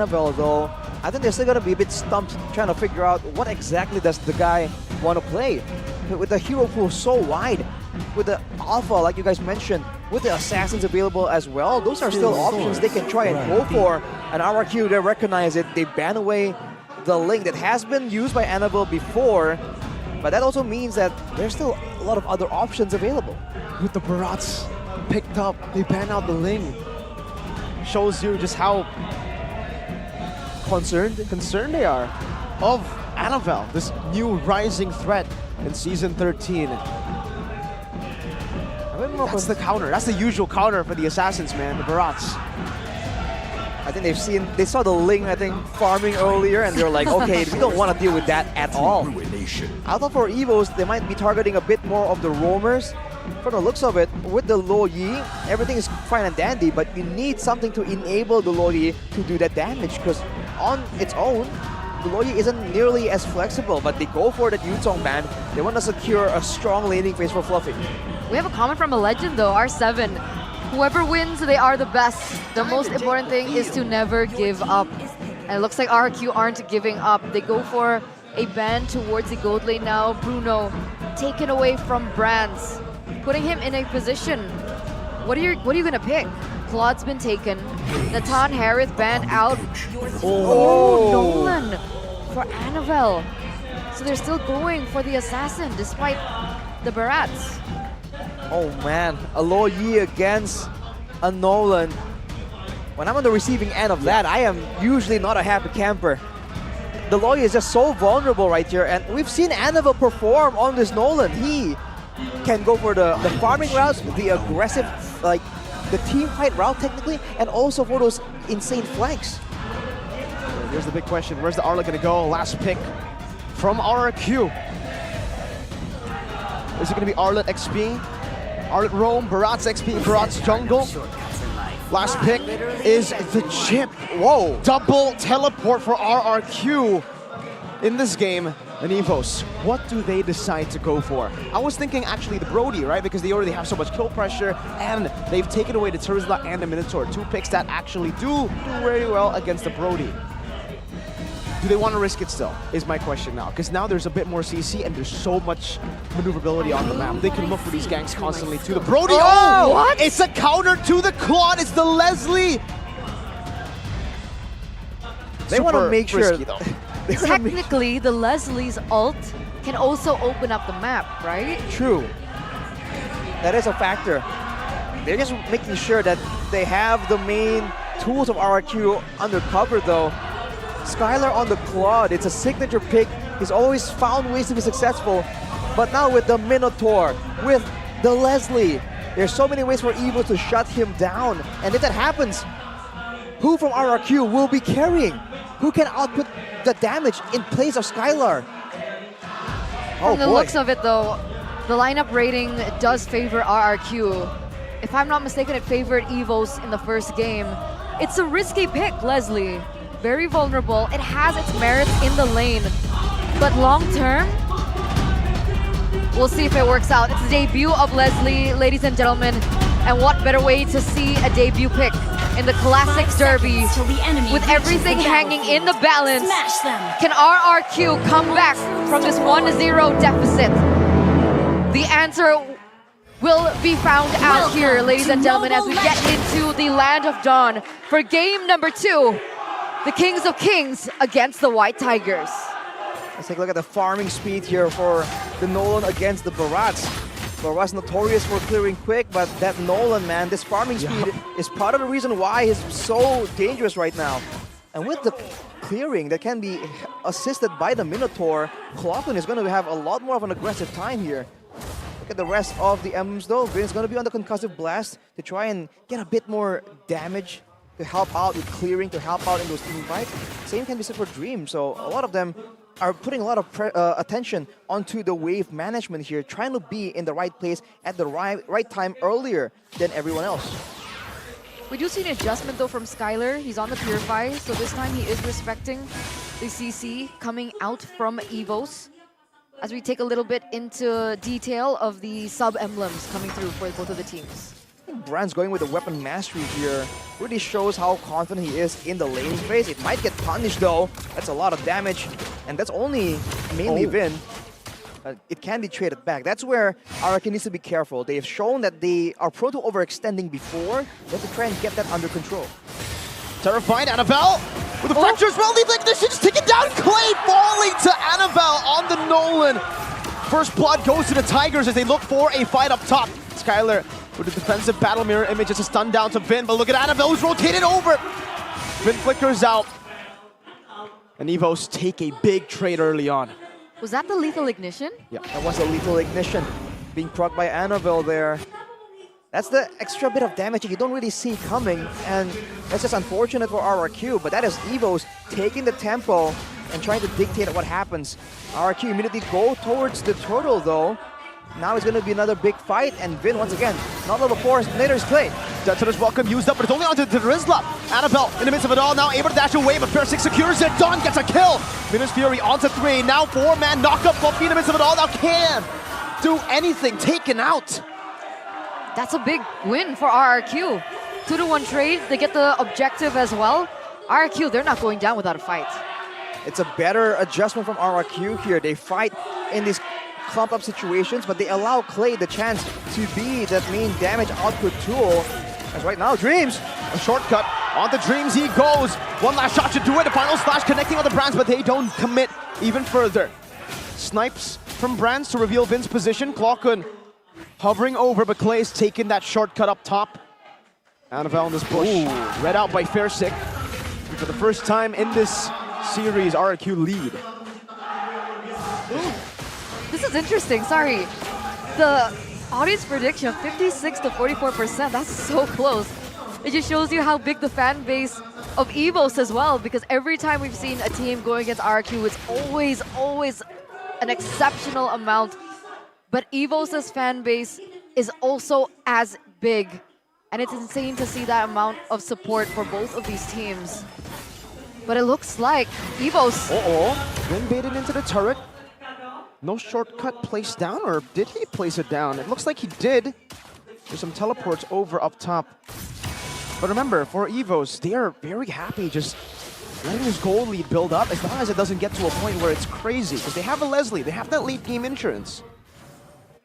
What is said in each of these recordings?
Annabelle though, I think they're still gonna be a bit stumped trying to figure out what exactly does the guy want to play. With the hero pool so wide, with the Alpha, like you guys mentioned, with the Assassins available as well, those are still options they can try and go for. And RRQ, they recognize it, they ban away the link that has been used by Annabelle before, but that also means that there's still a lot of other options available. With the Barats picked up, they ban out the Ling. Shows you just how concerned they are of Annabelle, this new rising threat in Season 13. That's the counter. That's the usual counter for the Assassins, man, the Barats. I think they saw the Ling, I think, farming earlier, and they're like, okay, we don't want to deal with that at all. I thought for Evos, they might be targeting a bit more of the roamers. From the looks of it, with the Lo Yi, everything is fine and dandy, but you need something to enable the Lo Yi to do that damage, because on its own, the Lo Yi isn't nearly as flexible, but they go for that Yutong ban. They want to secure a strong laning phase for Fluffy. We have a comment from a legend though, R7. Whoever wins, they are the best. The most important thing is to never give up. And it looks like RQ aren't giving up. They go for a ban towards the gold lane now. Bruno taken away from Brands, putting him in a position. What are you gonna pick? Claude's been taken. Natan Harith banned out. Oh, Nolan for Annabelle. So they're still going for the Assassin despite the Barats. Oh man, a Lo Yi against a Nolan. When I'm on the receiving end of that, I am usually not a happy camper. The Lo Yi is just so vulnerable right here, and we've seen Annabelle perform on this Nolan. He can go for the farming routes, the aggressive, like the team fight route technically, and also for those insane flanks. Here's the big question, where's the Arlet gonna go? Last pick from RQ. Is it gonna be Arlet XP? Arlet Roam, Barats XP, Barats Jungle. Last pick is the chip. Whoa! Double teleport for RRQ in this game. And Evos, what do they decide to go for? I was thinking actually the Brody, right? Because they already have so much kill pressure, and they've taken away the Terizla and the Minotaur. Two picks that actually do very well against the Brody. Do they want to risk it still, is my question now. Because now there's a bit more CC and there's so much maneuverability on the map. They can look for these ganks constantly to the Brody. Oh, what? It's a counter to the Claude. It's the Leslie. They want to make sure. Technically, the Leslie's ult can also open up the map, right? True. That is a factor. They're just making sure that they have the main tools of RRQ under cover though. Skylar on the Claude, it's a signature pick. He's always found ways to be successful. But now with the Minotaur, with the Leslie, there's so many ways for Evo to shut him down. And if that happens, who from RRQ will be carrying? Who can output the damage in place of Skylar? From the looks of it though, the lineup rating does favor RRQ. If I'm not mistaken, it favored Evos in the first game. It's a risky pick, Leslie. Very vulnerable. It has its merits in the lane. But long term, we'll see if it works out. It's the debut of Leslie, ladies and gentlemen. And what better way to see a debut pick in the Classic Derby with everything hanging in the balance. Can RRQ come back from this 1-0 deficit? The answer will be found out here, ladies and gentlemen, as we get into the Land of Dawn for game number 2. The Kings of Kings against the White Tigers. Let's take a look at the farming speed here for the Nolan against the Barats. Barats notorious for clearing quick, but that Nolan, man, this farming speed is part of the reason why he's so dangerous right now. And with the clearing that can be assisted by the Minotaur, Clockton is going to have a lot more of an aggressive time here. Look at the rest of the Emblems though. Vin's going to be on the concussive blast to try and get a bit more damage, to help out with clearing, to help out in those team fights. Same can be said for Dream, so a lot of them are putting a lot of attention onto the wave management here, trying to be in the right place at the right time earlier than everyone else. We do see an adjustment though from Skylar. He's on the Purify, so this time he is respecting the CC coming out from Evos. As we take a little bit into detail of the sub-emblems coming through for both of the teams. Brand's going with the weapon mastery here. Really shows how confident he is in the laning phase. It might get punished though. That's a lot of damage. And that's only mainly Vin. It can be traded back. That's where RRQ needs to be careful. They have shown that they are prone to overextending before. They have to try and get that under control. Terrified, Annabelle with the fractures. Well, the ignition's taken down. Clay falling to Annabelle on the Nolan. First blood goes to the Tigers as they look for a fight up top. Skylar with the defensive battle mirror image, just a stun down to Vin, but look at Annabelle who's rotated over. Vin flickers out. And Evos take a big trade early on. Was that the lethal ignition? Yeah, that was a lethal ignition being procced by Annabelle there. That's the extra bit of damage that you don't really see coming, and that's just unfortunate for RRQ, but that is Evos taking the tempo and trying to dictate what happens. RRQ immediately go towards the turtle though. Now it's going to be another big fight, and Vin once again, not level 4, later is Clay. Detonator's welcome used up, but it's only onto the Rizla. Annabelle in the midst of it all, now able to dash away, but Fair 6 secures it. Dawn gets a kill. Venus Fury onto 3, now 4-man knockup. Fluffy in the midst of it all, now can't do anything, taken out. That's a big win for RRQ. 2-to-1 trade, they get the objective as well. RRQ, they're not going down without a fight. It's a better adjustment from RRQ here. They fight in these clump up situations, but they allow Clay the chance to be that main damage output tool. As right now, Dreams, a shortcut on the Dreams he goes. One last shot should do it. The final slash connecting on the Brands, but they don't commit even further. Snipes from Brands to reveal Vin's position. Clockun hovering over, but Clay's taken that shortcut up top. Annabelle in this bush, read out by Fairsick. For the first time in this series, RRQ lead. This is interesting, sorry. The audience prediction of 56 to 44%, that's so close. It just shows you how big the fan base of Evos as well, because every time we've seen a team going against RRQ, it's always an exceptional amount. But Evos' fan base is also as big. And it's insane to see that amount of support for both of these teams. But it looks like Evos... Vin baited into the turret. No shortcut placed down, or did he place it down? It looks like he did. There's some teleports over up top. But remember, for Evos, they are very happy just letting this goal lead build up as long as it doesn't get to a point where it's crazy. Because they have a Leslie, they have that late game insurance.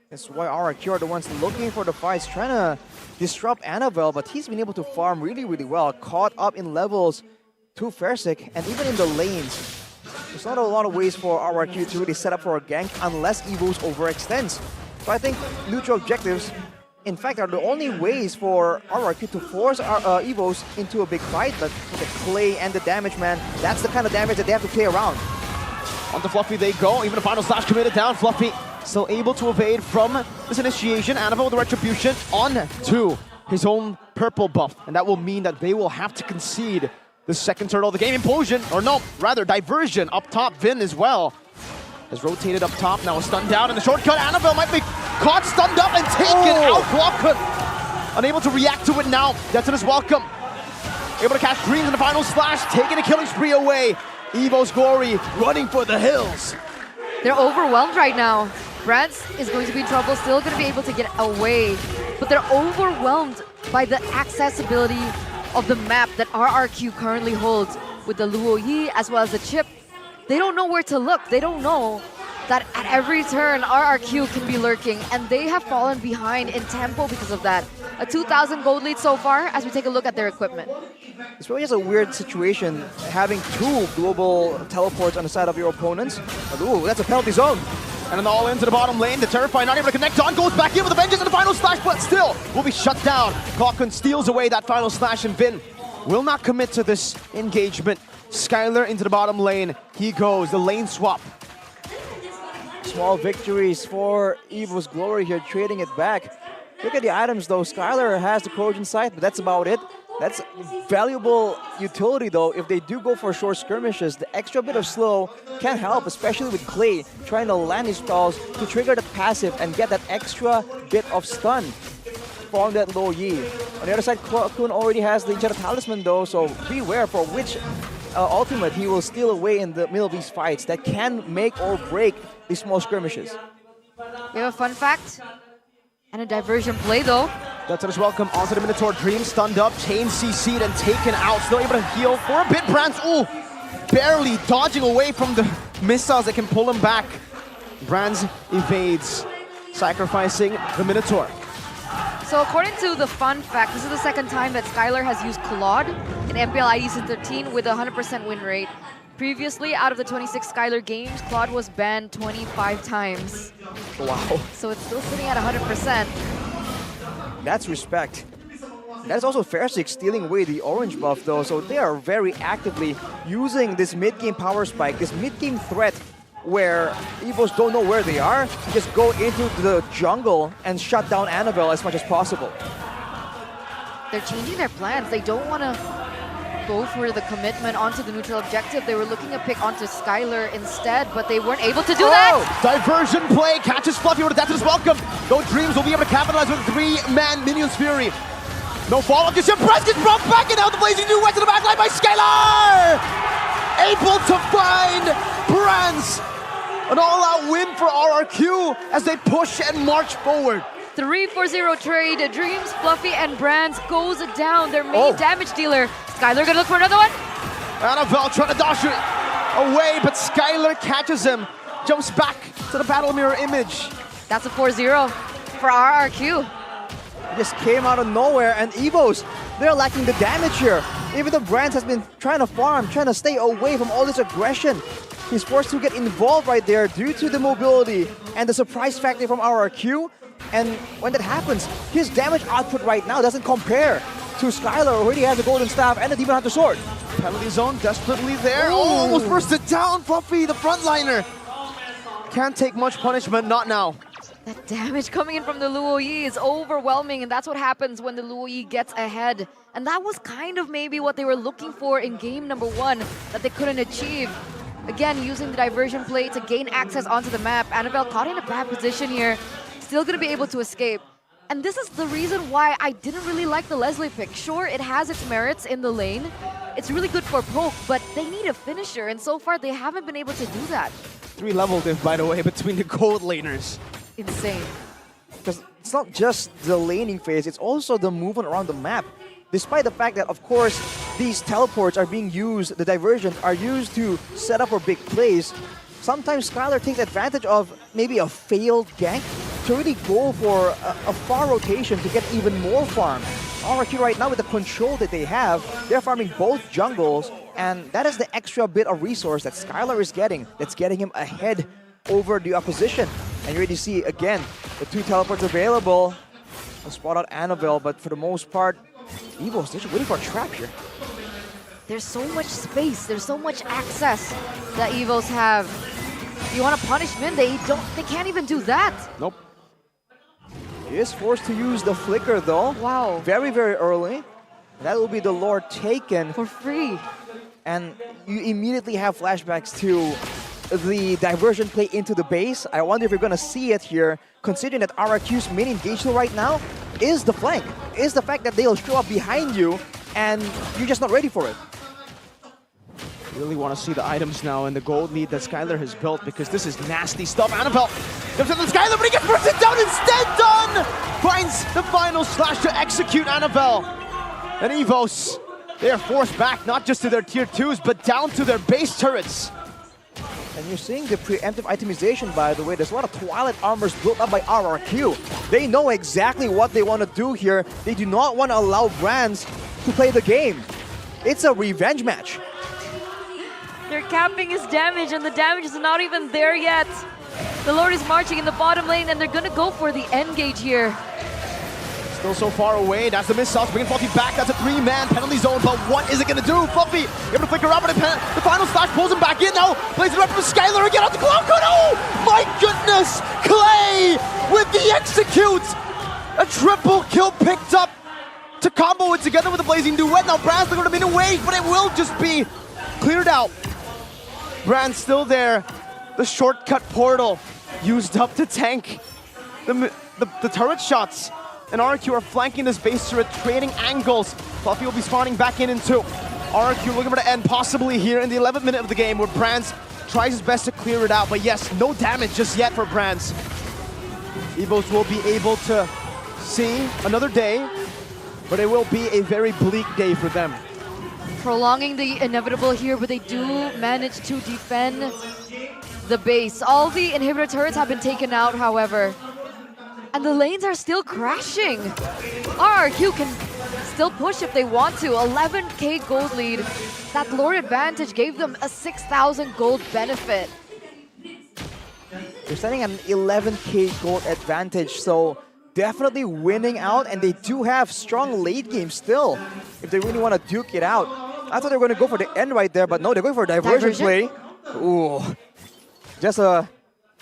That's why RRQ are the ones looking for the fights, trying to disrupt Annabelle, but he's been able to farm really, really well. Caught up in levels to Fairsick, and even in the lanes. There's not a lot of ways for RRQ to really set up for a gank unless Evos overextends. So I think neutral objectives, in fact, are the only ways for RRQ to force Evos into a big fight. But look at Clay and the damage, man. That's the kind of damage that they have to play around. Onto Fluffy they go, even a final slash committed down. Fluffy still able to evade from this initiation. Annabelle with the retribution on to his own purple buff. And that will mean that they will have to concede the second turtle of the game. Implosion, or no, rather diversion up top. Vin as well has rotated up top. Now a stun down in the shortcut. Annabelle might be caught, stunned up, and taken out. Clockun unable to react to it now. Detonator's welcome. Able to catch Dreams in the final slash, taking a killing spree away. Evo's Glory running for the hills. They're overwhelmed right now. Brands is going to be in trouble, still going to be able to get away. But they're overwhelmed by the accessibility of the map that RRQ currently holds with the Luo Yi as well as the chip. They don't know where to look. They don't know that at every turn RRQ can be lurking, and they have fallen behind in tempo because of that. A 2,000 gold lead so far as we take a look at their equipment. It's really just a weird situation having two global teleports on the side of your opponents. But ooh, that's a penalty zone. And an all into the bottom lane. The Terrifying not able to connect. Dawn goes back in with the vengeance and the final slash, but still will be shut down. Clockun steals away that final slash, and Vin will not commit to this engagement. Skylar into the bottom lane. He goes, the lane swap. Small victories for Evo's Glory here, trading it back. Look at the items though. Skylar has the Corrosion Sight, but that's about it. That's valuable utility though. If they do go for short skirmishes, the extra bit of slow can help, especially with Clay trying to land his spells to trigger the passive and get that extra bit of stun from that Luo Yi. On the other side, Kun already has the Enchanted Talisman though, so beware for which ultimate he will steal away in the middle of these fights that can make or break these small skirmishes. We have a fun fact and a diversion play though. That's his welcome onto the Minotaur. Dream stunned up, chain CC'd and taken out. Still able to heal for a bit. Brands, ooh, barely dodging away from the missiles that can pull him back. Brands evades, sacrificing the Minotaur. So according to the fun fact, this is the second time that Skylar has used Claude in MPLIDs13 with a 100% win rate. Previously, out of the 26 Skylar games, Claude was banned 25 times. Wow. So it's still sitting at 100%. That's respect. That's also Fairsick stealing away the orange buff though, so they are very actively using this mid-game power spike, this mid-game threat where Evos don't know where they are, just go into the jungle and shut down Annabelle as much as possible. They're changing their plans. They don't want to go for the commitment onto the neutral objective. They were looking to pick onto Skylar instead, but they weren't able to do that. Diversion play, catches Fluffy with a death to his welcome. No Dreams will be able to capitalize with 3-man Minions Fury. No follow-up, just Press gets brought back and out the blazing new went to the back line by Skylar! Able to find Brands. An all-out win for RRQ as they push and march forward. 3-4-0 trade. Dreams, Fluffy, and Brands goes down. Their main damage dealer. Skylar gonna look for another one. Annabelle trying to dodge it away, but Skylar catches him. Jumps back to the battle mirror image. That's a 4-0 for RRQ. It just came out of nowhere, and Evos, they're lacking the damage here. Even though Brands has been trying to farm, trying to stay away from all this aggression. He's forced to get involved right there due to the mobility and the surprise factor from RRQ. And when that happens, his damage output right now doesn't compare to Skylar, who already has the golden staff and the Demon Hunter sword. Penalty zone desperately there. Oh, almost bursted down. Fluffy, the frontliner. Can't take much punishment, not now. That damage coming in from the Luo Yi is overwhelming, and that's what happens when the Luo Yi gets ahead. And that was kind of maybe what they were looking for in game number 1 that they couldn't achieve. Again, using the diversion play to gain access onto the map. Annabelle caught in a bad position here. Still going to be able to escape. And this is the reason why I didn't really like the Leslie pick. Sure, it has its merits in the lane. It's really good for poke, but they need a finisher, and so far they haven't been able to do that. 3-level diff, by the way, between the gold laners. Insane. Because it's not just the laning phase, it's also the movement around the map. Despite the fact that, of course, these teleports are being used, the diversions are used to set up for big plays, sometimes Skylar takes advantage of maybe a failed gank to really go for a far rotation to get even more farm. RRQ right now, with the control that they have, they're farming both jungles, and that is the extra bit of resource that Skylar is getting, that's getting him ahead over the opposition. And you already see, again, the 2 teleports available. I'll spot out Annabelle, but for the most part, Evos, they're just waiting for a trap here. There's so much space, there's so much access that Evos have. You want to punish Min, they can't even do that. Nope. He is forced to use the flicker though. Wow. Very, very early. That will be the Lord taken. For free. And you immediately have flashbacks to the diversion play into the base. I wonder if you're going to see it here, considering that RRQ's main engagement right now is the flank, is the fact that they'll show up behind you and you're just not ready for it. Really want to see the items now and the gold lead that Skylar has built, because this is nasty stuff. Annabelle comes in the Skylar, but he gets bursted down instead. Done! Finds the final slash to execute Annabelle. And Evos, they are forced back, not just to their tier 2s, but down to their base turrets. And you're seeing the preemptive itemization, by the way. There's a lot of Twilight armors built up by RRQ. They know exactly what they want to do here. They do not want to allow Brands to play the game. It's a revenge match. They're capping his damage, and the damage is not even there yet. The Lord is marching in the bottom lane, and they're going to go for the end gauge here. Still so far away. That's the missile, bringing Fluffy back. That's a 3-man penalty zone, but what is it going to do? Fluffy able to flicker out, but the final slash pulls him back in now. Plays it right from Skylar again off the clock. Oh, my goodness! Clay with the execute! A triple kill picked up to combo it together with the Blazing Duet. Now Brand's going to be in a wave, but it will just be cleared out. Brand's still there. The shortcut portal used up to tank the turret shots. And RRQ are flanking this base turret, trading angles. Fluffy will be spawning back in 2. RRQ looking for the end, possibly here in the 11th minute of the game, where Brands tries his best to clear it out. But yes, no damage just yet for Brands. Evos will be able to see another day, but it will be a very bleak day for them. Prolonging the inevitable here, but they do manage to defend the base. All the inhibitor turrets have been taken out, however. And the lanes are still crashing. RRQ can still push if they want to. 11k gold lead. That Lord advantage gave them a 6,000 gold benefit. They're setting an 11k gold advantage, so definitely winning out, and they do have strong late game still if they really want to duke it out. I thought they were going to go for the end right there, but no, they're going for a diversion play. Ooh. Just a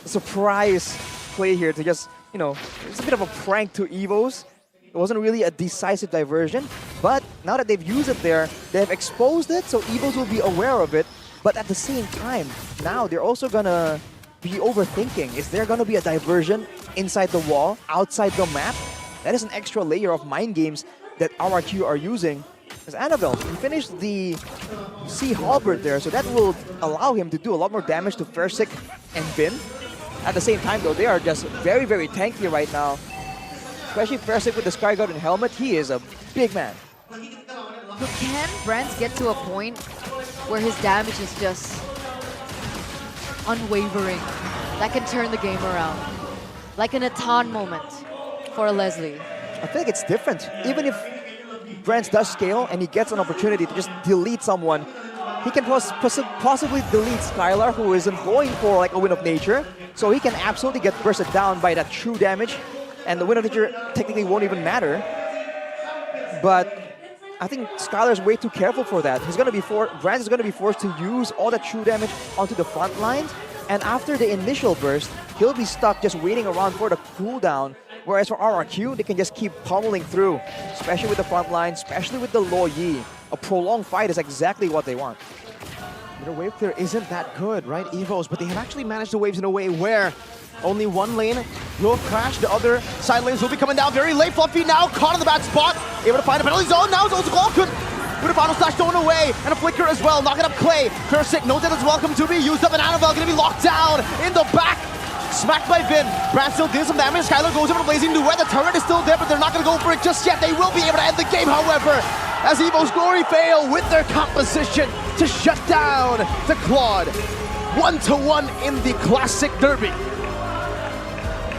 surprise play here to just, you know, it's a bit of a prank to Evos. It wasn't really a decisive diversion, but now that they've used it there, they've exposed it, so Evos will be aware of it. But at the same time, now they're also gonna be overthinking. Is there gonna be a diversion inside the wall, outside the map? That is an extra layer of mind games that RRQ are using. As Annabelle, he finished the Sea Halberd there, so that will allow him to do a lot more damage to Versik and Bin. At the same time though, they are just very, very tanky right now. Especially Versik with the Sky Guard and helmet, he is a big man. But can Brands get to a point where his damage is just unwavering? That can turn the game around. Like an Atan moment for Leslie. I think it's different. Even if Brands does scale and he gets an opportunity to just delete someone, he can possibly delete Skylar, who isn't going for like a Wind of Nature. So he can absolutely get bursted down by that true damage, and the Wind of Nature technically won't even matter. But I think Skylar's way too careful for that. He's gonna be Brands is gonna be forced to use all that true damage onto the front lines, and after the initial burst, he'll be stuck just waiting around for the cooldown. Whereas for RRQ, they can just keep pummeling through, especially with the front line, especially with the Lo Yi. A prolonged fight is exactly what they want. Their wave clear isn't that good, right, Evos? But they have actually managed the waves in a way where only one lane will crash. The other side lanes will be coming down very late. Fluffy now caught in the bad spot. Able to find a penalty zone. Now it's also good. With a final slash thrown away and a flicker as well. Knocking up Clay. Versik knows that it's welcome to be used up, and Annabelle going to be locked down in the back. Smacked by Vin. Brand still did some damage. Skylar goes over to Blazing Duet. The turret is still there, but they're not going to go for it just yet. They will be able to end the game, however, as Evo's Glory fail with their composition to shut down the Claude. 1-1 in the Classic Derby.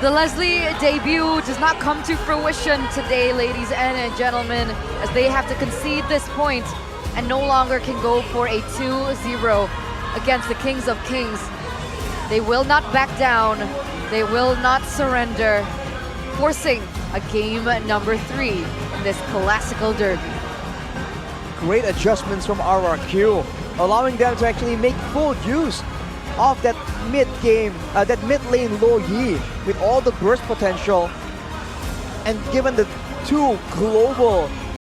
The Leslie debut does not come to fruition today, ladies and gentlemen, as they have to concede this point and no longer can go for a 2-0 against the Kings of Kings. They will not back down. They will not surrender, forcing a game number 3 in this classical derby. Great adjustments from RRQ, allowing them to actually make full use of that mid-game, that mid-lane Lo Yi with all the burst potential. And given the two global